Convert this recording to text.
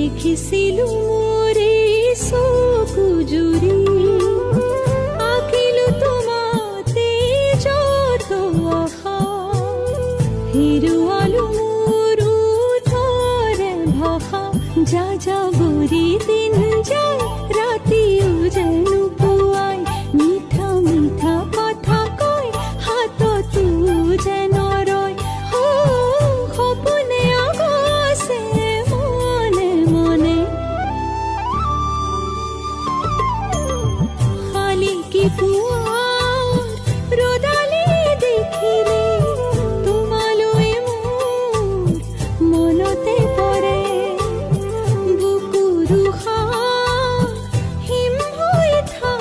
দেখিছিলো মোৰে চকু জুৰি আঁকিলো তোমাতে যত আশা হেৰুৱালো মোৰ ওঠৰে ভাষা যাযাবৰী দিন যায় ৰাতিও জানো পুৱাই মিঠা মিঠা কথা কয় হাততো যেন ৰয় সপোনে আগছে মনে মনে শালিকি